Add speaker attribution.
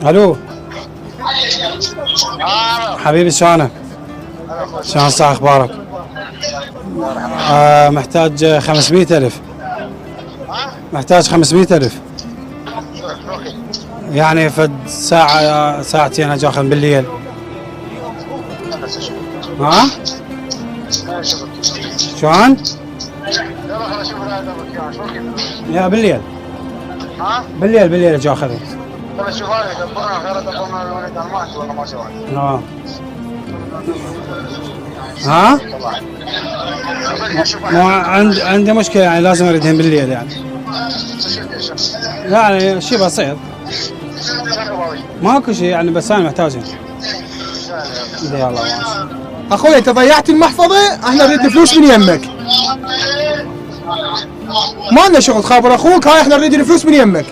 Speaker 1: الو حبيبي، شلونك؟ شلون صح اخبارك؟ محتاج 500,000. محتاج 500,000 يعني فد ساعة ساعتين اجي اخذ بالليل. ها؟ شلون؟ يا بالليل. بالليل اجي اخذه. ها؟ عندي مشكلة يعني لازم اريدهم بالليل يعني شيء بسيط. ماكو شيء يعني بس انا محتاجهم. يلا
Speaker 2: اخوي انت ضيعت المحفظة، احنا نريد الفلوس من يمك. ما لنا شغل، خابر اخوك، هاي احنا نريد الفلوس من يمك.